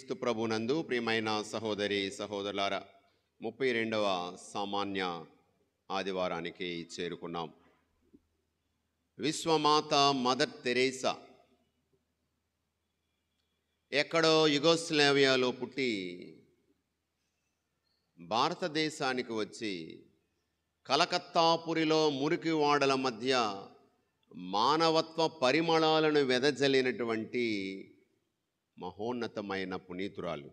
క్రీస్తు ప్రభునందు ప్రియమైన సహోదరి సహోదరులారా, 32వ సామాన్య ఆదివారానికి చేరుకున్నాం. విశ్వమాత మదర్ తెరేసా ఎక్కడో యుగోస్లావియాలో పుట్టి భారతదేశానికి వచ్చి కలకత్తాపురిలో మురికి వాడల మధ్య మానవత్వ పరిమళాలను వెదజల్లినటువంటి మహోన్నతమైన పునీతురాలు.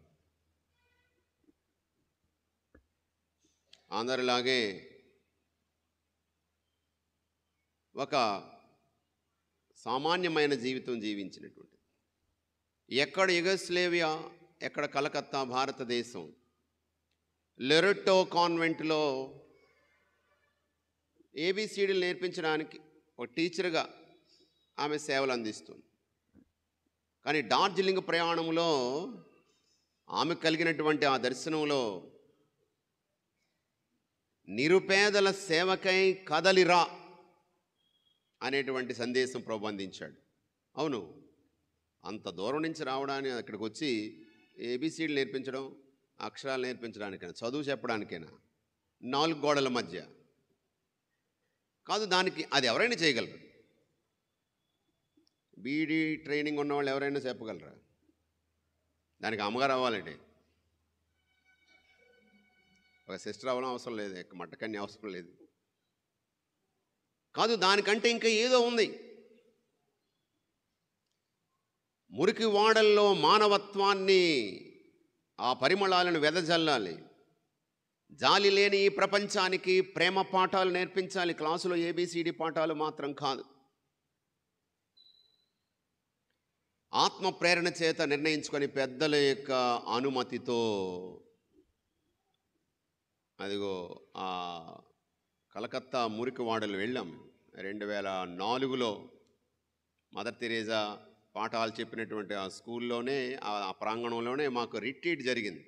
అందరిలాగే ఒక సామాన్యమైన జీవితం జీవించినటువంటి, ఎక్కడ యుగోస్లావియా, ఎక్కడ కలకత్తా భారతదేశం, లొరెట్టో కాన్వెంట్లో ఏబిసిడీలు నేర్పించడానికి ఒక టీచర్గా ఆమె సేవలు అందిస్తుంది. కానీ డార్జిలింగ్ ప్రయాణంలో ఆమె కలిగినటువంటి ఆ దర్శనంలో నిరుపేదల సేవకై కదలిరా అనేటువంటి సందేశం ప్రభు అందించాడు. అవును, అంత దూరం నుంచి రావడానికి, అక్కడికి వచ్చి ఏబిసిడీలు నేర్పించడం, అక్షరాలు నేర్పించడానికైనా, చదువు చెప్పడానికైనా, 4 గోడల మధ్య కాదు. దానికి అది ఎవరైనా చేయగలరు. బీఈడీ ట్రైనింగ్ ఉన్నవాళ్ళు ఎవరైనా చెప్పగలరా? దానికి అమ్మగారు అవ్వాలంటే ఒక సిస్టర్ అవ్వడం అవసరం లేదు, మట్టకన్య అవసరం లేదు. కాదు, దానికంటే ఇంకా ఏదో ఉంది. మురికి వాడల్లో మానవత్వాన్ని, ఆ పరిమళాలను వెదజల్లాలి. జాలి లేని ఈ ప్రపంచానికి ప్రేమ పాఠాలు నేర్పించాలి. క్లాసులో ఏబిసిడి పాఠాలు మాత్రం కాదు. ఆత్మ ప్రేరణ చేత నిర్ణయించుకొని పెద్దల యొక్క అనుమతితో అదిగో ఆ కలకత్తా మురికి వాడలు వెళ్ళాం. 2004లో మదర్ తెరేసా పాఠాలు చెప్పినటువంటి ఆ స్కూల్లోనే, ఆ ప్రాంగణంలోనే మాకు రిట్రీట్ జరిగింది.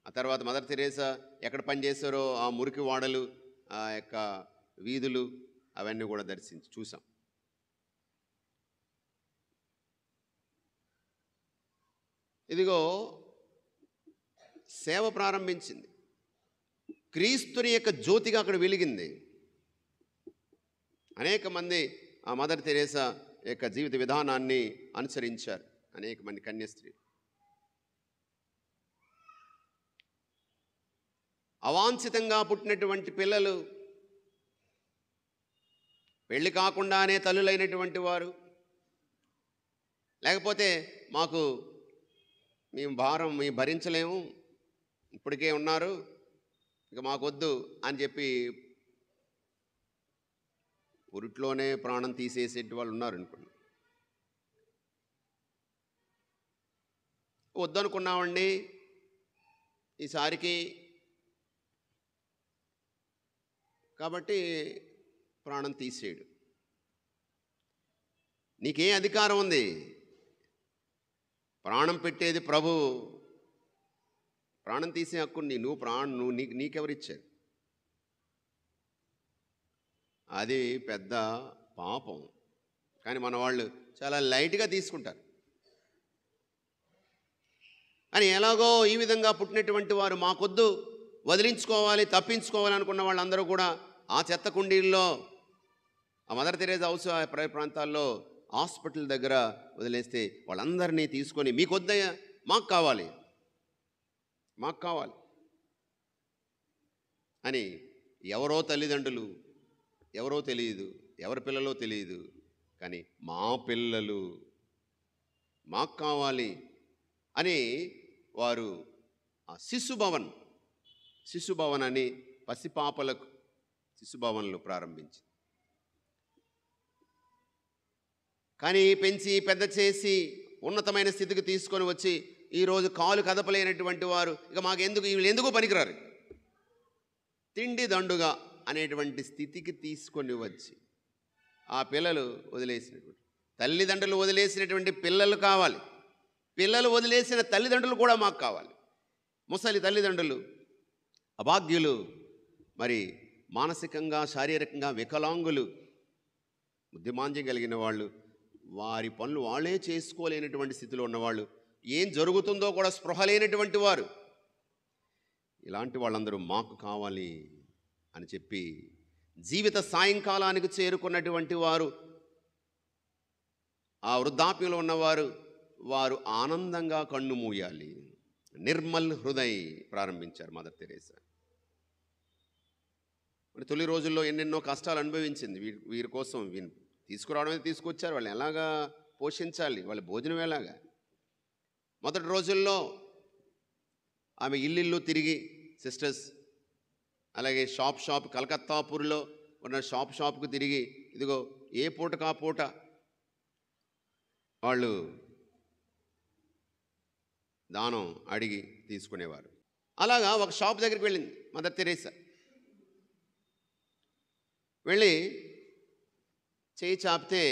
ఆ తర్వాత మదర్ తెరేసా ఎక్కడ పనిచేశారో ఆ మురికి వాడలు, ఆ యొక్క వీధులు, అవన్నీ కూడా చూసాం. ఇదిగో సేవ ప్రారంభించింది. క్రీస్తుని యొక్క జ్యోతిగా అక్కడ వెలిగింది. అనేక మంది ఆ మదర్ తెరేసా యొక్క జీవిత విధానాన్ని అనుసరించారు. అనేక మంది కన్యాస్త్రీ. అవాంఛితంగా పుట్టినటువంటి పిల్లలు, పెళ్లి కాకుండానే తల్లులైనటువంటి వారు, లేకపోతే మేము భరించలేము, ఇప్పటికే ఉన్నారు, ఇక మాకొద్దు అని చెప్పి పురిట్లోనే ప్రాణం తీసేసేటి వాళ్ళు ఉన్నారు అనుకోండి. వద్దనుకున్నామండి ఈసారికి, కాబట్టి ప్రాణం తీసేయడు. నీకే అధికారం ఉంది? ప్రాణం పెట్టేది ప్రభు. ప్రాణం తీసే హక్కు నీకెవరిచ్చారు? అది పెద్ద పాపం. కానీ మన వాళ్ళు చాలా లైట్గా తీసుకుంటారు. అని ఎలాగో ఈ విధంగా పుట్టినటువంటి వారు మాకొద్దు, వదిలించుకోవాలి, తప్పించుకోవాలి అనుకున్న వాళ్ళందరూ కూడా ఆ చెత్త కుండీల్లో, ఆ మదర్ తెరేసా హౌస్ ప్రాంతాల్లో హాస్పిటల్ దగ్గర వదిలేస్తే వాళ్ళందరినీ తీసుకొని, మీకొద్దయ్యా, మాకు కావాలి అని ఎవరో తల్లిదండ్రులు, ఎవరో తెలియదు, ఎవరి పిల్లలో తెలియదు, కానీ మా పిల్లలు మాకు కావాలి అని వారు ఆ శిశుభవన్ అని పసిపాపలకు శిశుభవన్లు ప్రారంభించి, కానీ పెంచి పెద్ద చేసి ఉన్నతమైన స్థితికి తీసుకొని వచ్చి ఈరోజు కాలు కదపలేనటువంటి వారు ఇక వీళ్ళు ఎందుకు పనికిరారు, తిండి దండుగా అనేటువంటి స్థితికి తీసుకొని వచ్చి ఆ పిల్లలు వదిలేసినటువంటి తల్లిదండ్రులు వదిలేసినటువంటి పిల్లలు కావాలి. పిల్లలు వదిలేసిన తల్లిదండ్రులు కూడా మాకు కావాలి. ముసలి తల్లిదండ్రులు, అభాగ్యులు, మరి మానసికంగా శారీరకంగా వికలాంగులు, బుద్ధిమాంద్యం కలిగిన వాళ్ళు, వారి పనులు వాళ్ళే చేసుకోలేనటువంటి స్థితిలో ఉన్నవాళ్ళు ఏం జరుగుతుందో కూడా స్పృహ లేనటువంటి వారు. ఇలాంటి వాళ్ళందరూ మాకు కావాలి అని చెప్పి జీవిత సాయంకాలానికి చేరుకున్నటువంటి వారు, ఆ వృద్ధాప్యంలో ఉన్నవారు, వారు ఆనందంగా కన్ను మూయాలి. నిర్మల్ హృదయ్ ప్రారంభించారు మదర్ తెరేసా. మరి తొలి రోజుల్లో ఎన్నెన్నో కష్టాలు అనుభవించింది. వీరి కోసం తీసుకురావడమే తీసుకొచ్చారు. వాళ్ళని ఎలాగా పోషించాలి, వాళ్ళ భోజనం ఎలాగా. మొదటి రోజుల్లో ఆమె ఇల్లు తిరిగి సిస్టర్స్, అలాగే షాప్ కలకత్తాపూర్లో ఉన్న షాప్కు తిరిగి ఇదిగో ఏ పూటకా పూట వాళ్ళు దానం అడిగి తీసుకునేవారు. అలాగా ఒక షాప్ దగ్గరికి వెళ్ళింది మదర్ తెరేసా. వెళ్ళి చేయి చాపితే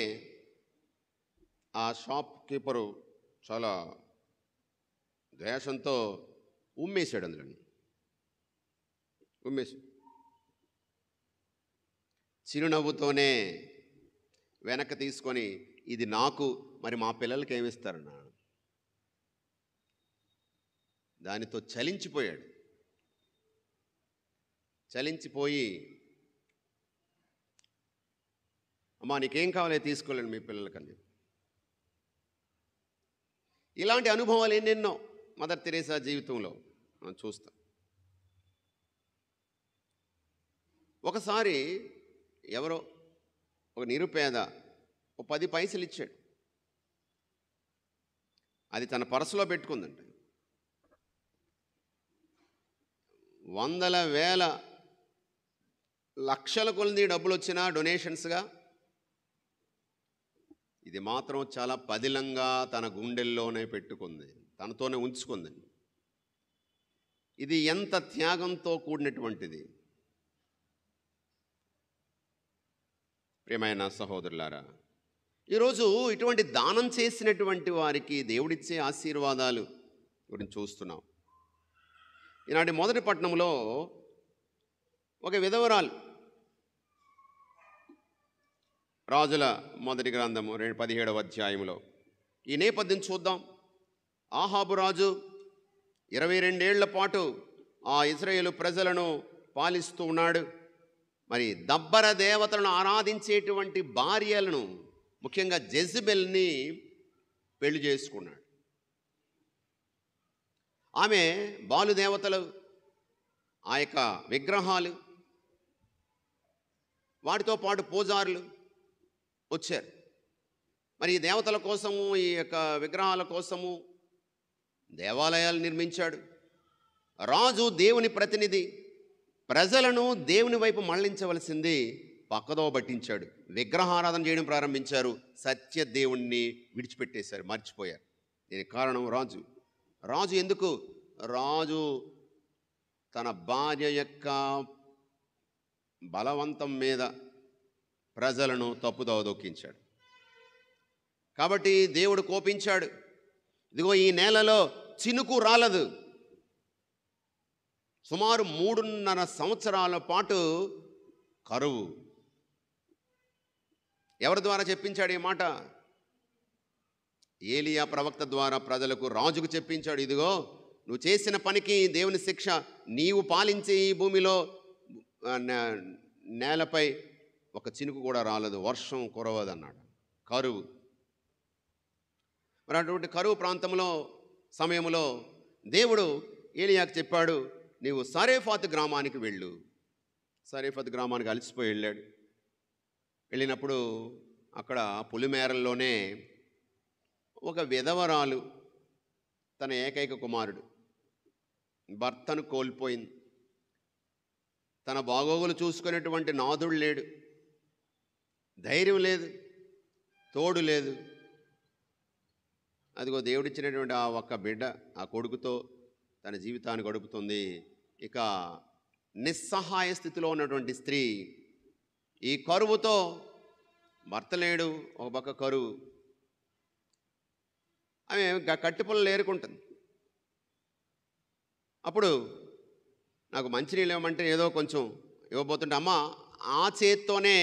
ఆ షాప్ కీపరు చాలా ద్వేషంతో ఉమ్మేశాడు. అందులో చిరునవ్వుతోనే వెనక్కి తీసుకొని, ఇది నాకు, మరి మా పిల్లలకి ఏమిస్తారన్నా. దానితో చలించిపోయాడు. చలించిపోయి, అమ్మా నీకేం కావాలో తీసుకోలేండి మీ పిల్లలకని. ఇలాంటి అనుభవాలు ఎన్నెన్నో మదర్ తెరేసా జీవితంలో మనం చూస్తాం. ఒకసారి ఎవరో ఒక నిరుపేద ఒక 10 పైసలు ఇచ్చాడు. అది తన పర్సులో పెట్టుకుందంట. వందల వేల లక్షల కొలది డబ్బులు వచ్చినా డొనేషన్స్గా, ఇది మాత్రం చాలా పదిలంగా తన గుండెల్లోనే పెట్టుకుంది, తనతోనే ఉంచుకుందండి. ఇది ఎంత త్యాగంతో కూడినటువంటిది. ప్రియమైన సహోదరులారా, ఈరోజు ఇటువంటి దానం చేసినటువంటి వారికి దేవుడిచ్చే ఆశీర్వాదాలు గురించి చూస్తున్నాం. ఈనాటి మొదటి పట్టణంలో ఒక విధవరాలు, రాజుల మొదటి గ్రంథము 17వ అధ్యాయంలో ఈ నేపథ్యం చూద్దాం. ఆహాబు రాజు 22 ఏళ్ల పాటు ఆ ఇశ్రాయేలు ప్రజలను పాలిస్తూ ఉన్నాడు. మరి దబ్బర దేవతలను ఆరాధించేటువంటి భార్యలను, ముఖ్యంగా జెజబెల్ని పెళ్లి చేసుకున్నాడు. ఆమె బాలు దేవతలు, ఆ యొక్క విగ్రహాలు, వాటితో పాటు పూజారులు వచ్చారు. మరి ఈ దేవతల కోసము, ఈ యొక్క విగ్రహాల కోసము దేవాలయాలు నిర్మించాడు. రాజు దేవుని ప్రతినిధి, ప్రజలను దేవుని వైపు మళ్లించవలసింది పక్కదో పట్టించాడు. విగ్రహారాధన చేయడం ప్రారంభించారు. సత్య దేవుణ్ణి విడిచిపెట్టేశారు, మర్చిపోయారు. దీనికి కారణం రాజు ఎందుకు? రాజు తన భార్య యొక్క బలవంతం మీద ప్రజలను తప్పుదోవ దొక్కించాడు. కాబట్టి దేవుడు కోపించాడు. ఇదిగో ఈ నేలలో చినుకు రాలదు. సుమారు 3.5 సంవత్సరాల పాటు కరువు. ఎవరి ద్వారా చెప్పించాడు ఈ మాట? ఏలియా ప్రవక్త ద్వారా ప్రజలకు, రాజుకు చెప్పించాడు. ఇదిగో నువ్వు చేసిన పనికి దేవుని శిక్ష, నీవు పాలించే ఈ భూమిలో నేలపై ఒక చినుకు కూడా రాలదు, వర్షం కురవదన్నాడు. కరువు. మరి అటువంటి కరువు ప్రాంతంలో సమయంలో దేవుడు ఏలియాకు చెప్పాడు, నీవు సరేఫాతు గ్రామానికి వెళ్ళు. సరేఫాతు గ్రామానికి అలసిపోయి వెళ్ళాడు. వెళ్ళినప్పుడు అక్కడ పులిమేరల్లోనే ఒక విధవరాలు, తన ఏకైక కుమారుడు, భర్తను కోల్పోయింది. తన బాగోగులు చూసుకునేటువంటి నాథుడు లేడు, ధైర్యం లేదు, తోడు లేదు. అదిగో దేవుడిచ్చినటువంటి ఆ ఒక్క బిడ్డ, ఆ కొడుకుతో తన జీవితాన్ని గడుపుతుంది. ఇక నిస్సహాయ స్థితిలో ఉన్నటువంటి స్త్రీ, ఈ కరువుతో, భర్త లేడు, ఒక పక్క కరువు, ఆమె కట్టిపుల్లలు ఏరుకుంటుంది. అప్పుడు నాకు మంచినీళ్ళు ఇవ్వమంటే ఏదో కొంచెం ఇవ్వబోతుంటే, అమ్మ ఆ చేత్తోనే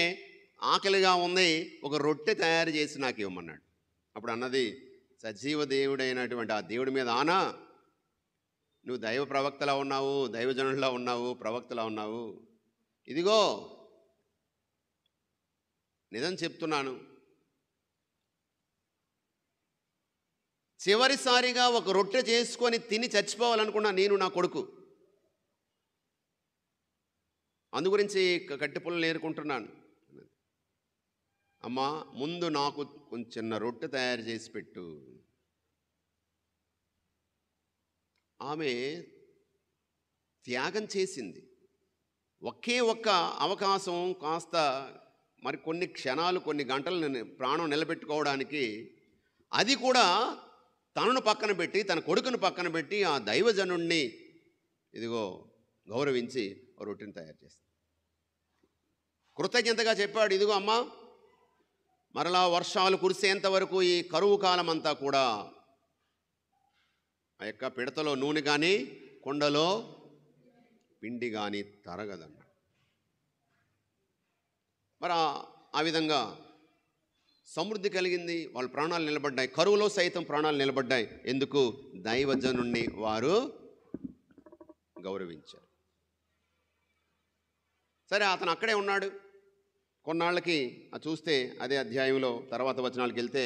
ఆకలిగా ఉంది, ఒక రొట్టె తయారు చేసి నాకు ఇవ్వమన్నాడు. అప్పుడు అన్నది, సజీవ దేవుడైనటువంటి ఆ దేవుడి మీద ఆనా, నువ్వు దైవ ప్రవక్తలా ఉన్నావు, దైవజనుడిలా ఉన్నావు, ప్రవక్తలా ఉన్నావు. ఇదిగో నిజం చెప్తున్నాను, చివరిసారిగా ఒక రొట్టె చేసుకొని తిని చచ్చిపోవాలనుకున్నా నేను, నా కొడుకు. అందు గురించి కట్టె పుల్లలు ఏరుకుంటున్నాను. అమ్మా, ముందు నాకు కొంచెం చిన్న రొట్టె తయారు చేసి పెట్టు. ఆమె త్యాగం చేసింది. ఒకే ఒక్క అవకాశం, కాస్త మరి కొన్ని క్షణాలు, కొన్ని గంటలు ప్రాణం నిలబెట్టుకోవడానికి, అది కూడా తనను పక్కన పెట్టి, తన కొడుకును పక్కన పెట్టి ఆ దైవజనుణ్ణి ఇదిగో గౌరవించి రొట్టెని తయారు చేస్తాడు. కృతజ్ఞతగా చెప్పాడు, ఇదిగో అమ్మా, మరలా వర్షాలు కురిసేంత వరకు ఈ కరువు కాలం అంతా కూడా ఆ యొక్క పిడతలో నూనె కానీ కొండలో పిండి కానీ తరగదన్నాడు. మరి ఆ విధంగా సమృద్ధి కలిగింది. వాళ్ళ ప్రాణాలు నిలబడ్డాయి. కరువులో సైతం ప్రాణాలు నిలబడ్డాయి. ఎందుకు? దైవజనుణ్ణి వారు గౌరవించారు. సరే, అతను అక్కడే ఉన్నాడు. కొన్నాళ్ళకి చూస్తే అదే అధ్యాయంలో తర్వాత వచనాలకు వెళ్తే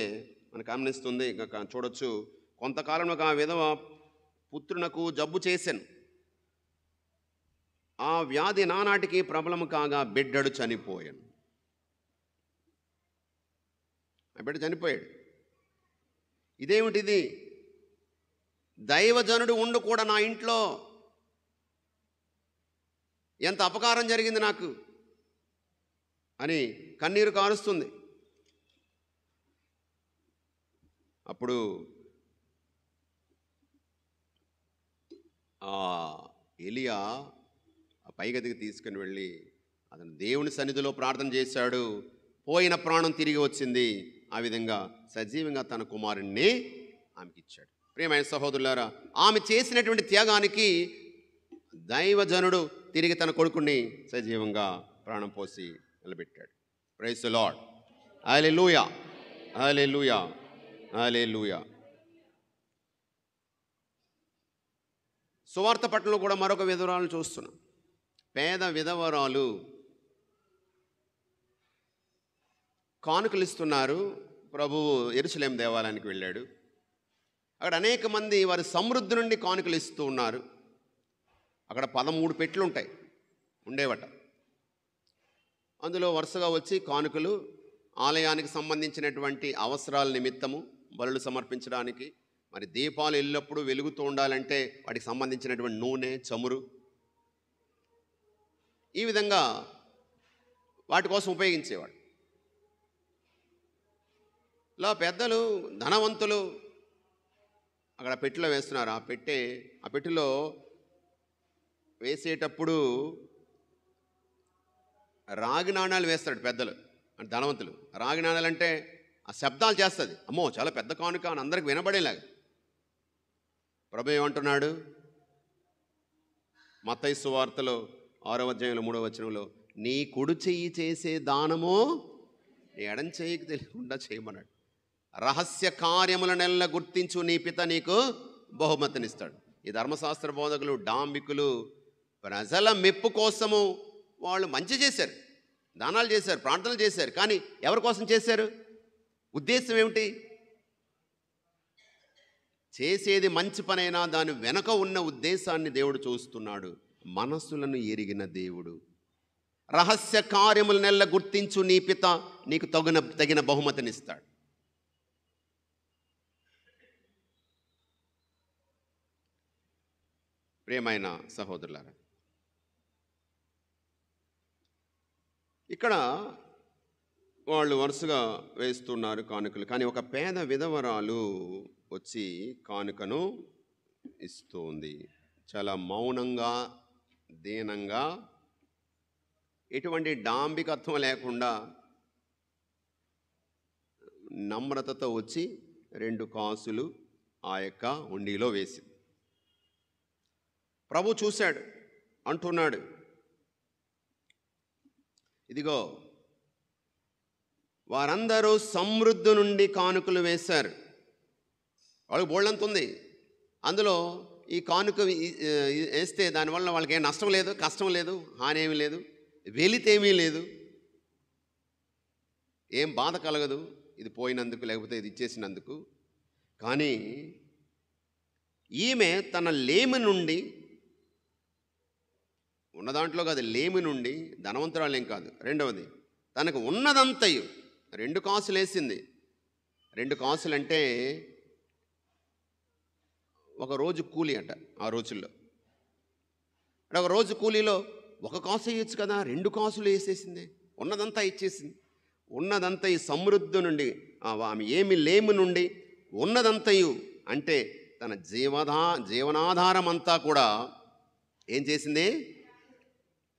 మనకు గమనిస్తుంది, చూడొచ్చు. కొంతకాలంలో ఆ విధవ పుత్రునకు జబ్బు చేశాను. ఆ వ్యాధి నానాటికి ప్రబలము కాగా బిడ్డడు చనిపోయాను. ఆ బిడ్డ చనిపోయాడు. ఇదేమిటిది? దైవజనుడు ఉండు కూడా నా ఇంట్లో ఎంత అపకారం జరిగింది నాకు అని కన్నీరు కారుస్తుంది. అప్పుడు ఎలియా పైగదికి తీసుకుని వెళ్ళి అతను దేవుని సన్నిధిలో ప్రార్థన చేశాడు. పోయిన ప్రాణం తిరిగి వచ్చింది. ఆ విధంగా సజీవంగా తన కుమారుణ్ణి ఆమెకి ఇచ్చాడు. ప్రియమైన సహోదరులారా, ఆమె చేసినటువంటి త్యాగానికి దైవజనుడు తిరిగి తన కొడుకుని సజీవంగా ప్రాణం పోసి నిలబెట్టాడు. Praise the lord. Hallelujah, hallelujah, hallelujah. సువార్త పట్టణంలో కూడా మరొక విధవరాలను చూస్తున్నాం. పేద విధవరాలు కానుకలు ఇస్తున్నారు. ప్రభువు యెరూషలేము దేవాలయానికి వెళ్ళాడు. అక్కడ అనేక మంది వారి సమృద్ధి నుండి కానుకలు ఇస్తూ ఉన్నారు. అక్కడ 13 పెట్లు ఉంటాయి, ఉండేవట. అందులో వరుసగా వచ్చి కానుకలు, ఆలయానికి సంబంధించినటువంటి అవసరాల నిమిత్తము, బలులు సమర్పించడానికి, మరి దీపాలు ఎల్లప్పుడూ వెలుగుతూ ఉండాలంటే వాటికి సంబంధించినటువంటి నూనె, చమురు, ఈ విధంగా వాటి కోసం ఉపయోగించేవాడు. ఇలా పెద్దలు, ధనవంతులు అక్కడ పెట్టెలో వేస్తున్నారు. ఆ పెట్టెలో వేసేటప్పుడు రాగి నాణాలు వేస్తాడు పెద్దలు, అంటే ధనవంతులు. రాగి నాణాలు అంటే ఆ శబ్దాలు చేస్తుంది. అమ్మో, చాలా పెద్ద కానుక అని అందరికి వినబడేలాగా. ప్రభు ఏమంటున్నాడు? మత్తయి సువార్తలో 6వ అధ్యాయంలో 3వ వచనంలో, నీ కుడి చెయ్యి చేసే దానము నీ ఎడం చెయ్యికి తెలియకుండా చేయమన్నాడు. రహస్య కార్యములనెల్ల గుర్తించు, నీ పిత నీకు బహుమతినిస్తాడు. ఈ ధర్మశాస్త్ర బోధకులు, డాంబికులు ప్రజల మెప్పు కోసము వాళ్ళు మంచి చేశారు, దానాలు చేశారు, ప్రార్థనలు చేశారు. కానీ ఎవరి కోసం చేశారు? ఉద్దేశం ఏమిటి? చేసేది మంచి పనైనా దాని వెనక ఉన్న ఉద్దేశాన్ని దేవుడు చూస్తున్నాడు. మనస్సులను ఎరిగిన దేవుడు. రహస్య కార్యములనెల్ల గుర్తించు, నీ పిత నీకు తగిన బహుమతినిస్తాడు. ప్రియమైన సహోదరులారా, ఇక్కడ వాళ్ళు వరుసగా వేస్తున్నారు కానుకలు. కానీ ఒక పేద విధవరాలు వచ్చి కానుకను ఇస్తుంది. చాలా మౌనంగా, దీనంగా, ఎటువంటి డాంబికత్వం లేకుండా నమ్రతతో వచ్చి 2 కాసులు ఆ యొక్క హుండీలో వేసింది. ప్రభు చూశాడు, అంటున్నాడు, ఇదిగో వారందరూ సమృద్ధి నుండి కానుకలు వేశారు, వాళ్ళకి బోళ్ళంత ఉంది. అందులో ఈ కానుక వేస్తే దానివల్ల వాళ్ళకి ఏం నష్టం లేదు, కష్టం లేదు, హాని ఏమీ లేదు, వెలితేమీ లేదు, ఏం బాధ కలగదు ఇది పోయినందుకు, లేకపోతే ఇది ఇచ్చేసినందుకు. కానీ ఈమె తన లేమి నుండి, ఉన్న దాంట్లో కాదు, లేమి నుండి, ధనవంతురాలు ఏం కాదు. రెండవది, తనకు ఉన్నదంతయు 2 కాసులు వేసింది. 2 కాసులు అంటే ఒక రోజు కూలి అట ఆ రోజుల్లో. అంటే ఒక రోజు కూలీలో 1 కాసు వేయచ్చు కదా, 2 కాసులు వేసేసింది, ఉన్నదంతా ఇచ్చేసింది. ఉన్నదంతా ఈ సమృద్ధి నుండి, ఆమె ఏమి లేమి నుండి ఉన్నదంతయు, అంటే తన జీవనాధారం అంతా కూడా ఏం చేసింది?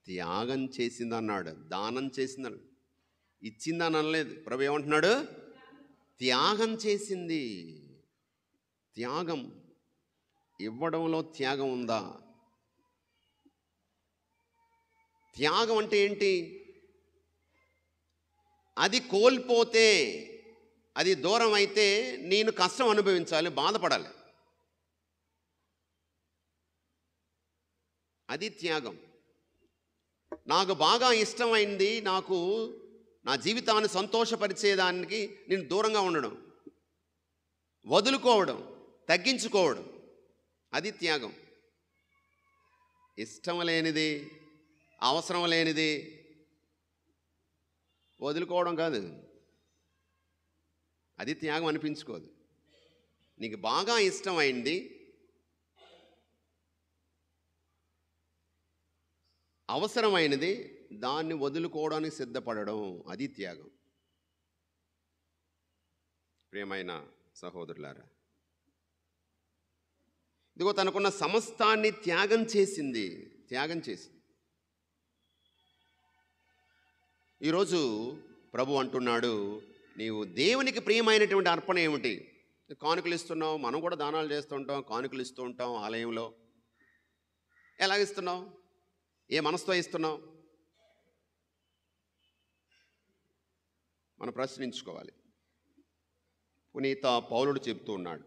త్యాగం చేసింది అన్నాడు. దానం చేసింది, ఇచ్చిందని అనలేదు. ప్రభు ఏమంటున్నాడు? త్యాగం చేసింది. త్యాగం, ఇవ్వడంలో త్యాగం ఉందా? త్యాగం అంటే ఏంటి? అది కోల్పోతే, అది దూరం అయితే నేను కష్టం అనుభవించాలి, బాధపడాలి. అది త్యాగం. నాకు బాగా ఇష్టమైంది, నాకు నా జీవితాన్ని సంతోషపరిచేదానికి నేను దూరంగా ఉండడం, వదులుకోవడం, తగ్గించుకోవడం, అది త్యాగం. ఇష్టం లేనిది, అవసరం లేనిది వదులుకోవడం కాదు, అది త్యాగం అనిపించుకోదు. నీకు బాగా ఇష్టమైంది, అవసరమైనది, దాన్ని వదులుకోవడానికి సిద్ధపడడం, అది త్యాగం. ప్రియమైన సహోదరులారా, ఇదిగో తనకున్న సమస్తాన్ని త్యాగం చేసింది. ఈరోజు ప్రభు అంటున్నాడు, నీవు దేవునికి ప్రియమైనటువంటి అర్పణ ఏమిటి? కానుకలు ఇస్తున్నావు, మనం కూడా దానాలు చేస్తుంటాం, కానుకలు ఇస్తూ ఉంటాం ఆలయంలో. ఎలాగిస్తున్నావు? ఏ మనసుతో ఇస్తున్నావు? మనం ప్రశ్నించుకోవాలి. పునీత పౌలుడు చెప్తూ ఉన్నాడు,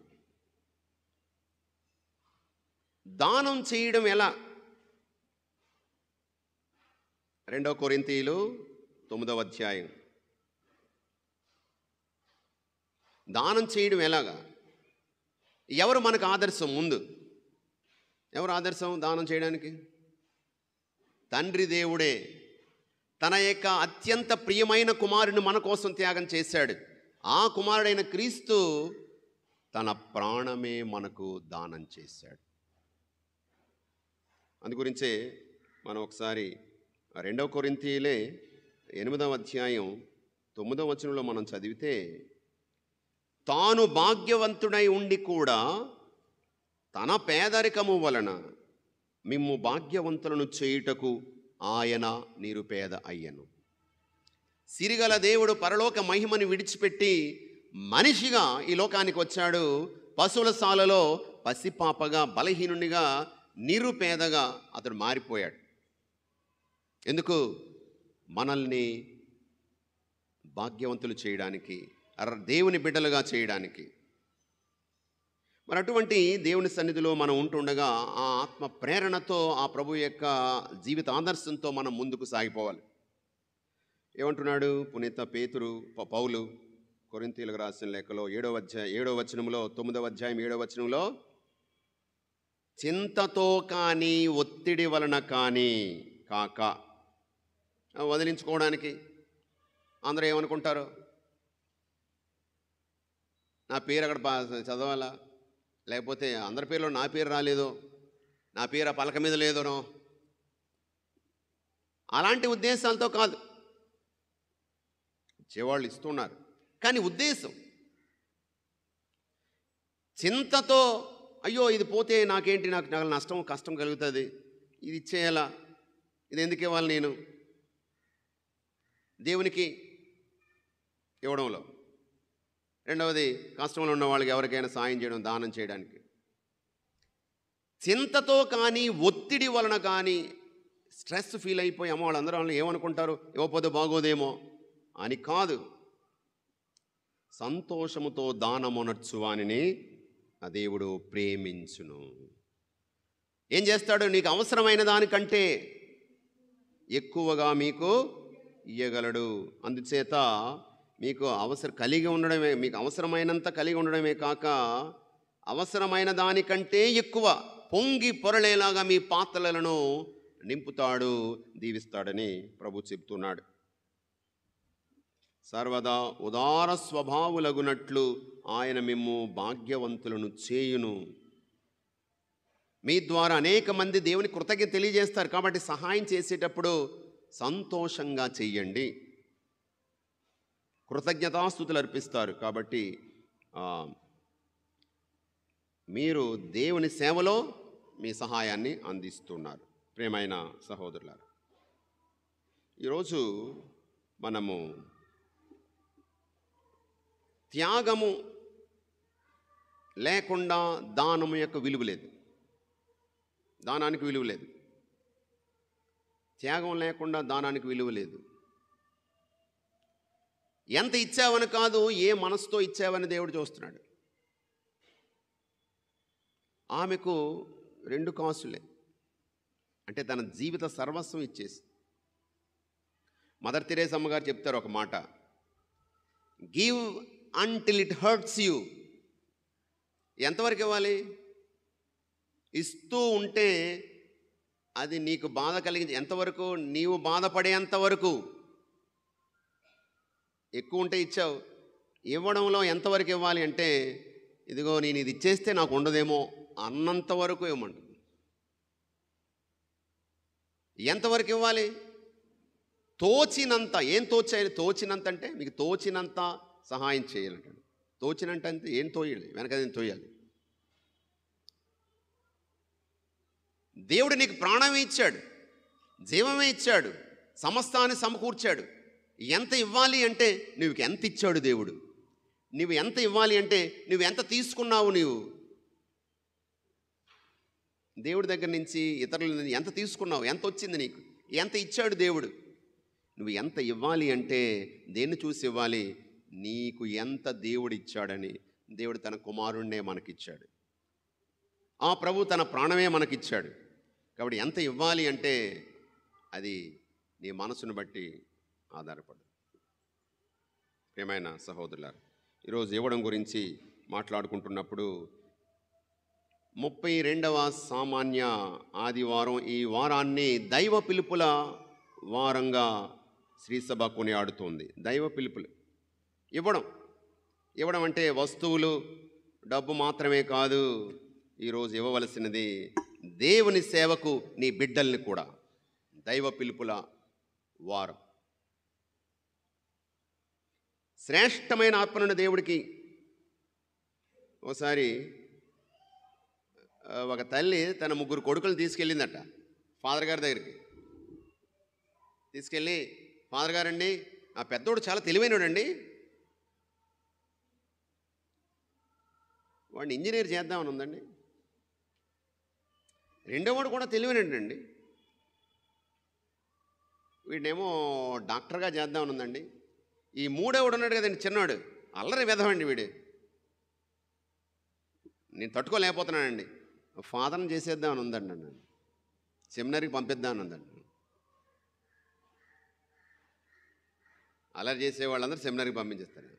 దానం చేయడం ఎలా? 2 కొరింథీయులు 9వ అధ్యాయం. దానం చేయడం ఎలాగా? ఎవరు మనకు ఆదర్శం? ముందు ఎవరు ఆదర్శం దానం చేయడానికి? తండ్రి దేవుడే తన యొక్క అత్యంత ప్రియమైన కుమారుని మన కోసం త్యాగం చేశాడు. ఆ కుమారుడైన క్రీస్తు తన ప్రాణమే మనకు దానం చేశాడు. అందుగురించే మనం ఒకసారి 2 కొరింథీయులే 8వ అధ్యాయం 9వ వచనంలో మనం చదివితే, తాను భాగ్యవంతుడై ఉండి కూడా తన పేదరికము వలన మిమ్ము భాగ్యవంతులను చేయుటకు ఆయన నిరుపేద అయ్యను. సిరిగల దేవుడు పరలోక మహిమని విడిచిపెట్టి మనిషిగా ఈ లోకానికి వచ్చాడు. పశువుల శాలలో పసిపాపగా, బలహీనునిగా, నిరుపేదగా అతడు మారిపోయాడు. ఎందుకు? మనల్ని భాగ్యవంతులు చేయడానికి, దేవుని బిడ్డలుగా చేయడానికి. మరి అటువంటి దేవుని సన్నిధిలో మనం ఉంటుండగా ఆ ఆత్మ ప్రేరణతో, ఆ ప్రభు యొక్క జీవిత ఆదర్శంతో మనం ముందుకు సాగిపోవాలి. ఏమంటున్నాడు పునీత పౌలు కొరింథీయులకు రాసిన లేఖలో 7వ వచనంలో, 9వ అధ్యాయం 7వ వచనంలో, చింతతో కానీ ఒత్తిడి వలన కానీ కాక, వదిలించుకోవడానికి అందరూ ఏమనుకుంటారు? నా పేరు అక్కడ చదవాలా, లేకపోతే అందరి పేర్లో నా పేరు రాలేదో, నా పేరు ఆ పలక మీద లేదనో, అలాంటి ఉద్దేశాలతో కాదు. ఇచ్చేవాళ్ళు ఇస్తున్నారు, కానీ ఉద్దేశం చింతతో, అయ్యో ఇది పోతే నాకేంటి, నాకు నష్టం కష్టం కలుగుతుంది, ఇది ఇచ్చేయాలా, ఇది ఎందుకు ఇవ్వాలి నేను? దేవునికి ఇవ్వడంలో. రెండవది, కష్టంలో ఉన్న వాళ్ళకి ఎవరికైనా సాయం చేయడం, దానం చేయడానికి. చింతతో కానీ ఒత్తిడి వలన కానీ స్ట్రెస్ ఫీల్ అయిపోయి అమ్మ వాళ్ళందరూ వాళ్ళు ఏమనుకుంటారు, ఇవ్వకపోతే బాగోదేమో అని కాదు. సంతోషముతో దానమునర్చువానిని ఆ దేవుడు ప్రేమించును. ఏం చేస్తాడు? నీకు అవసరమైన దానికంటే ఎక్కువగా మీకు ఇయ్యగలడు. అందుచేత మీకు అవసరమైనంత కలిగి ఉండడమే కాక అవసరమైన దానికంటే ఎక్కువ పొంగి పొరలేలాగా మీ పాత్రలను నింపుతాడు, దీవిస్తాడని ప్రభు చెప్తున్నాడు. సర్వదా ఉదార స్వభావులగునట్లు ఆయన మిమ్ము భాగ్యవంతులను చేయును. మీ ద్వారా అనేక మంది దేవుని కృతజ్ఞత తెలియజేస్తారు. కాబట్టి సహాయం చేసేటప్పుడు సంతోషంగా చెయ్యండి, కృతజ్ఞతాస్తుతులు అర్పిస్తారు. కాబట్టి మీరు దేవుని సేవలో మీ సహాయాన్ని అందిస్తున్నారు. ప్రియమైన సహోదరులారా, ఈరోజు మనము త్యాగము లేకుండా దానము యొక్క విలువ లేదు. దానానికి విలువ లేదు. త్యాగం లేకుండా దానానికి విలువ లేదు. ఎంత ఇచ్చావని కాదు, ఏ మనసుతో ఇచ్చావని దేవుడు చూస్తున్నాడు. ఆమెకు 2 కాసులే, అంటే తన జీవిత సర్వస్వం ఇచ్చేసి. మదర్ తెరేసా అమ్మగారు చెప్తారు ఒక మాట, give until it hurts you. ఎంతవరకు ఇవ్వాలి? ఇస్తూ ఉంటే అది నీకు బాధ కలిగించి ఎంతవరకు? నీవు బాధపడేంతవరకు. ఎక్కువ ఉంటే ఇచ్చావు, ఇవ్వడంలో ఎంతవరకు ఇవ్వాలి అంటే, ఇదిగో నేను ఇది ఇచ్చేస్తే నాకు ఉండదేమో అన్నంత వరకు ఇవ్వమంటుంది. ఎంతవరకు ఇవ్వాలి? తోచినంత. ఏం తోచాలి? తోచినంత అంటే మీకు తోచినంత సహాయం చేయాలంటాడు. తోచినంత అంటే ఏం తోయాలి? వెనకదేం తోయాలి. దేవుడు నీకు ప్రాణమే ఇచ్చాడు, జీవమే ఇచ్చాడు, సమస్తాన్ని సమకూర్చాడు. ఎంత ఇవ్వాలి అంటే నువ్వు ఎంత ఇచ్చాడు దేవుడు. నువ్వు ఎంత ఇవ్వాలి అంటే నువ్వు ఎంత తీసుకున్నావు. నీవు దేవుడి దగ్గర నుంచి, ఇతరుల నుంచి ఎంత తీసుకున్నావు, ఎంత వచ్చింది నీకు, ఎంత ఇచ్చాడు దేవుడు. నువ్వు ఎంత ఇవ్వాలి అంటే దేన్ని చూసి ఇవ్వాలి? నీకు ఎంత దేవుడు ఇచ్చాడని. దేవుడు తన కుమారుణ్ణే మనకిచ్చాడు. ఆ ప్రభు తన ప్రాణమే మనకిచ్చాడు. కాబట్టి ఎంత ఇవ్వాలి అంటే అది నీ మనసును బట్టి ఆధారపడు. ప్రియమైన సహోదరులారా, ఈరోజు ఇవ్వడం గురించి మాట్లాడుకుంటున్నప్పుడు 32వ సామాన్య ఆదివారం, ఈ వారాన్ని దైవ పిలుపుల వారంగా శ్రీసభ కొనియాడుతోంది. దైవ పిలుపులు. ఇవ్వడం అంటే వస్తువులు, డబ్బు మాత్రమే కాదు. ఈరోజు ఇవ్వవలసినది దేవుని సేవకు నీ బిడ్డల్ని కూడా. దైవ పిలుపుల వారం. శ్రేష్టమైన అర్పణను దేవుడికి. ఒకసారి ఒక తల్లి తన 3 కొడుకులు తీసుకెళ్ళిందట ఫాదర్ గారి దగ్గరికి. తీసుకెళ్ళి, ఫాదర్ గారండి, ఆ పెద్దోడు చాలా తెలివైనడండి, వాడిని ఇంజనీర్ చేద్దామని ఉందండి. రెండోవాడు కూడా తెలివైనడండి, వీడినేమో డాక్టర్గా చేద్దామని ఉందండి. ఈ మూడోవాడు ఉన్నాడు కదండి, చిన్నవాడు, అల్లరి వెధవండి వీడు, నేను తట్టుకోలేకపోతున్నానండి, ఫాదర్ని చేసేద్దామని ఉందండి, నన్ను సెమినరీకి పంపిద్దామని ఉందండి. అల్లరి చేసే వాళ్ళందరూ సెమినరీకి పంపించేస్తారు.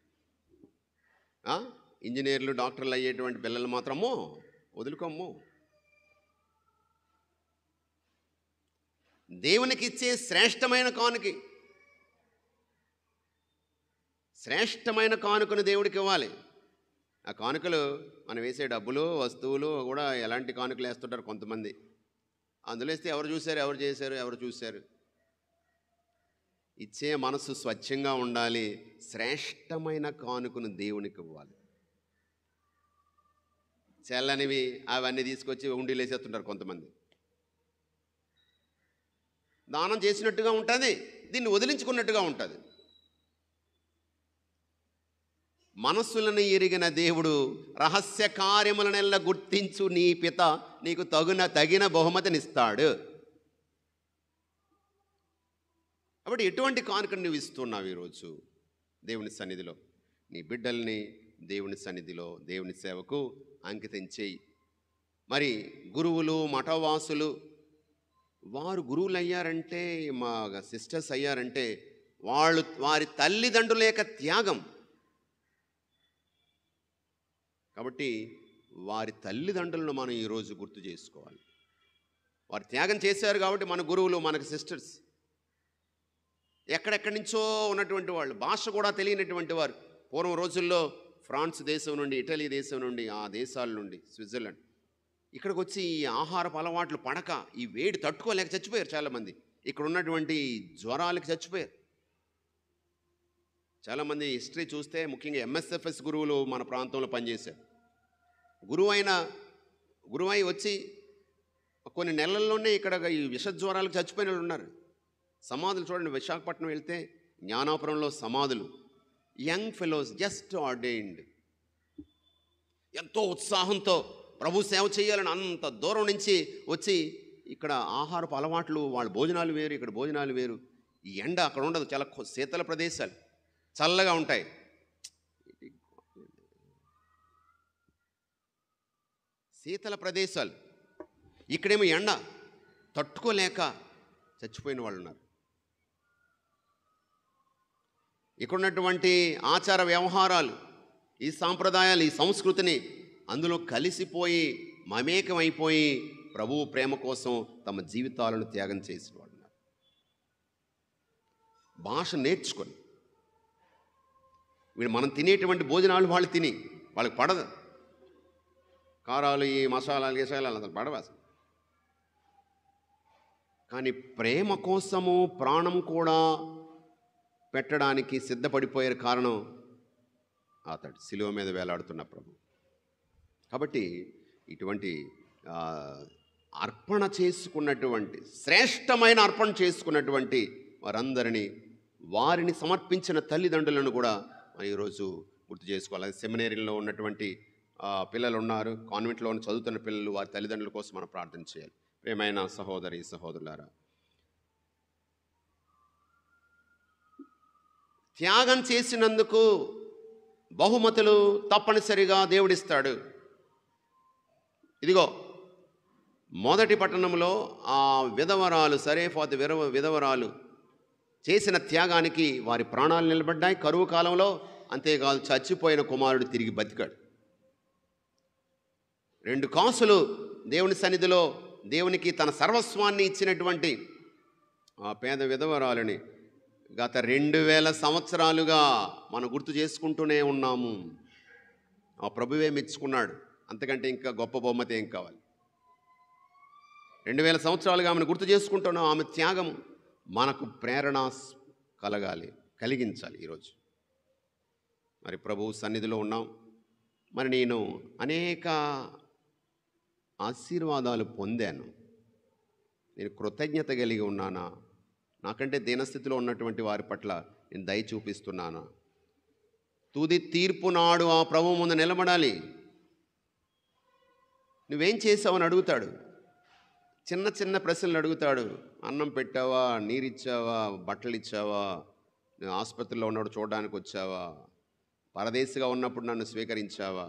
ఇంజనీర్లు, డాక్టర్లు అయ్యేటువంటి పిల్లలు మాత్రము వదులుకోము. దేవునికి ఇచ్చే శ్రేష్టమైన కానుక, శ్రేష్టమైన కానుకను దేవుడికి ఇవ్వాలి. ఆ కానుకలు మనం వేసే డబ్బులు, వస్తువులు కూడా ఎలాంటి కానుకలు వేస్తుంటారు కొంతమంది. అందులో వేస్తే ఎవరు చూశారు, ఎవరు చేశారు, ఎవరు చూశారు. ఇచ్చే మనసు స్వచ్ఛంగా ఉండాలి. శ్రేష్టమైన కానుకను దేవునికి ఇవ్వాలి. చెల్లనివి అవన్నీ తీసుకొచ్చి ఉండిలో వేసేస్తుంటారు కొంతమంది. దానం చేసినట్టుగా ఉంటుంది, దీన్ని వదిలించుకున్నట్టుగా ఉంటుంది. మనస్సులను ఎరిగిన దేవుడు రహస్య కార్యములనెల్ల గుర్తించు నీ పిత నీకు తగిన బహుమతినిస్తాడు. కాబట్టి ఎటువంటి కానుకను నువ్వు ఇస్తున్నావు ఈరోజు దేవుని సన్నిధిలో? నీ బిడ్డల్ని దేవుని సన్నిధిలో దేవుని సేవకు అంకితం చేయి. మరి గురువులు, మఠవాసులు వారు గురువులు అయ్యారంటే, మా సిస్టర్స్ అయ్యారంటే వారి తల్లిదండ్రుల యొక్క త్యాగం. కాబట్టి వారి తల్లిదండ్రులను మనం ఈరోజు గుర్తు చేసుకోవాలి. వారు త్యాగం చేశారు కాబట్టి మన గురువులు, మనకు సిస్టర్స్. ఎక్కడెక్కడి నుంచో ఉన్నటువంటి వాళ్ళు, భాష కూడా తెలియనటువంటి వారు. పూర్వం రోజుల్లో ఫ్రాన్స్ దేశం నుండి, ఇటలీ దేశం నుండి, ఆ దేశాల నుండి, స్విట్జర్లాండ్ ఇక్కడికి వచ్చి ఈ ఆహారపు అలవాట్లు పడక, ఈ వేడి తట్టుకోలేక చచ్చిపోయారు చాలామంది. ఇక్కడ ఉన్నటువంటి జ్వరాలకి చచ్చిపోయారు చాలామంది. హిస్టరీ చూస్తే ముఖ్యంగా ఎంఎస్ఎఫ్ఎస్ గురువులు మన ప్రాంతంలో పనిచేశారు. గురువై వచ్చి కొన్ని నెలల్లోనే ఇక్కడ ఈ విషజ్వరాలకు చచ్చిపోయిన వాళ్ళు ఉన్నారు. సమాధులు చూడండి, విశాఖపట్నం వెళ్తే జ్ఞానాపురంలో సమాధులు, యంగ్ ఫెలోస్ జస్ట్ ఆర్డైన్డ్, ఎంతో ఉత్సాహంతో ప్రభు సేవ చేయాలని అంత దూరం నుంచి వచ్చి ఇక్కడ ఆహారపు అలవాట్లు, వాళ్ళ భోజనాలు వేరు, ఇక్కడ భోజనాలు వేరు. ఈ ఎండ అక్కడ ఉండదు, చాలా శీతల ప్రదేశాలు, చల్లగా ఉంటాయి. శీతల ప్రదేశాలు, ఇక్కడేమో ఎండ తట్టుకోలేక చచ్చిపోయిన వాళ్ళు ఉన్నారు. ఇక్కడున్నటువంటి ఆచార వ్యవహారాలు, ఈ సాంప్రదాయాలు, ఈ సంస్కృతిని అందులో కలిసిపోయి మమేకమైపోయి ప్రభువు ప్రేమ కోసం తమ జీవితాలను త్యాగం చేసిన వాళ్ళు ఉన్నారు. భాష నేర్చుకొని వీళ్ళు మనం తినేటువంటి భోజనాలు వాళ్ళు తిని వాళ్ళకి పడదు. కారాలు, ఈ మసాలాలు, గసాలాలు అసలు పడవు అసలు. కానీ ప్రేమ కోసము ప్రాణం కూడా పెట్టడానికి సిద్ధపడిపోయే కారణం అతడు శిలువ మీద వేలాడుతున్న ప్రభు. కాబట్టి ఇటువంటి అర్పణ చేసుకున్నటువంటి, శ్రేష్టమైన అర్పణ చేసుకున్నటువంటి వారిని సమర్పించిన తల్లిదండ్రులను కూడా ఈరోజు గుర్తు చేసుకోవాలి. సెమినేరీలో ఉన్నటువంటి పిల్లలు ఉన్నారు, కాన్వెంట్లో చదువుతున్న పిల్లలు, వారి తల్లిదండ్రుల కోసం మనం ప్రార్థన చేయాలి. ప్రియమైన సహోదరి సహోదరులారా, త్యాగం చేసినందుకు బహుమతులు తప్పనిసరిగా దేవుడిస్తాడు. ఇదిగో మొదటి పట్టణంలో ఆ విధవరాలు, సరేఫాతు విధవరాలు చేసిన త్యాగానికి వారి ప్రాణాలు నిలబడ్డాయి కరువు కాలంలో. అంతేకాదు, చచ్చిపోయిన కుమారుడు తిరిగి బతికాడు. 2 కాసులు దేవుని సన్నిధిలో దేవునికి తన సర్వస్వాన్ని ఇచ్చినటువంటి ఆ పేద విధవరాలని గత 2000 సంవత్సరాలుగా మనం గుర్తు చేసుకుంటూనే ఉన్నాము. ఆ ప్రభువే మెచ్చుకున్నాడు. అంతకంటే ఇంకా గొప్ప బహుమతి ఏం కావాలి? 2000 సంవత్సరాలుగా ఆమెను గుర్తు చేసుకుంటున్నాం. ఆమె త్యాగం మనకు ప్రేరణ కలిగించాలి ఈరోజు. మరి ప్రభువు సన్నిధిలో ఉన్నాం. మరి నేను అనేక ఆశీర్వాదాలు పొందాను. నేను కృతజ్ఞత కలిగి ఉన్నానా? నాకంటే దీనస్థితిలో ఉన్నటువంటి వారి పట్ల నేను దయ చూపిస్తున్నానా? తుది తీర్పు నాడు ఆ ప్రభువు ముందు నిలబడాలి. నువ్వేం చేసావని అడుగుతాడు. చిన్న చిన్న ప్రశ్నలు అడుగుతాడు. అన్నం పెట్టావా? నీరిచ్చావా? బట్టలు ఇచ్చావా? నేను ఆసుపత్రిలో ఉన్నప్పుడు చూడడానికి వచ్చావా? పరదేశిగా ఉన్నప్పుడు నన్ను స్వీకరించావా?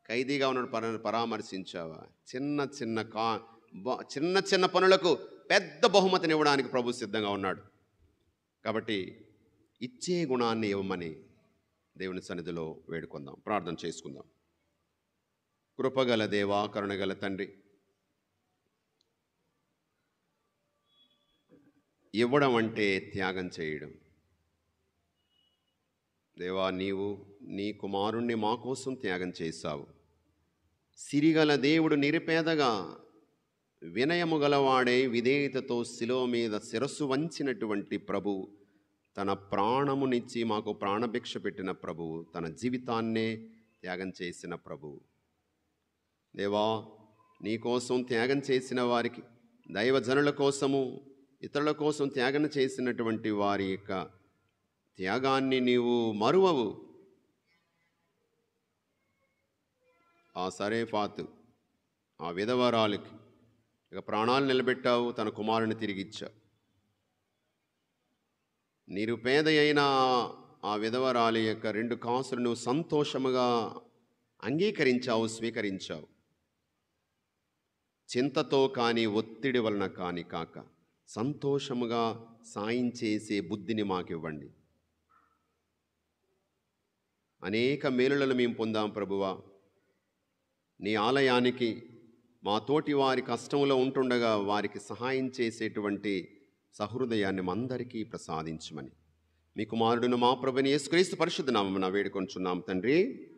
ఖైదీగా ఉన్నప్పుడు పరామర్శించావా? చిన్న చిన్న పనులకు పెద్ద బహుమతిని ఇవ్వడానికి ప్రభు సిద్ధంగా ఉన్నాడు. కాబట్టి ఇచ్చే గుణాన్ని ఇవ్వమని దేవుని సన్నిధిలో వేడుకుందాం, ప్రార్థన చేసుకుందాం. కృపగల దేవా, కరుణగల తండ్రి, ఇవ్వడం అంటే త్యాగం చేయడం. దేవా, నీవు నీ కుమారుణ్ణి మా కోసం త్యాగం చేశావు. సిరిగల దేవుడు నిరుపేదగా వినయము గలవాడే విధేయతతో శిలువ మీద శిరస్సు వంచినటువంటి ప్రభు, తన ప్రాణమునిచ్చి మాకు ప్రాణభిక్ష పెట్టిన ప్రభు, తన జీవితాన్నే త్యాగం చేసిన ప్రభు. దేవా, నీ కోసం త్యాగం చేసిన వారికి, దైవజనుల కోసము, ఇతరుల కోసం త్యాగం చేసినటువంటి వారి యొక్క త్యాగాన్ని నీవు మరువవు. ఆ సరేఫాతు, ఆ విధవరాలికి ఇక ప్రాణాలు నిలబెట్టావు, తన కుమారుని తిరిగిచ్చావు. నిరుపేద అయిన ఆ విధవరాలి యొక్క 2 కాసులు నువ్వు సంతోషముగా అంగీకరించావు, స్వీకరించావు. చింతతో కానీ ఒత్తిడి వలన కానీ కాక సంతోషముగా సాయం చేసే బుద్ధిని మాకివ్వండి. అనేక మేలులను మేము పొందాం ప్రభువా. నీ ఆలయానికి మా తోటి వారి కష్టంలో ఉంటుండగా వారికి సహాయం చేసేటువంటి సహృదయాన్ని మందరికీ ప్రసాదించమని మీ కుమారుడును మా ప్రభుని యేసుక్రీస్తు పరిశుద్ధ నామమున వేడుకొంచున్నాం తండ్రి.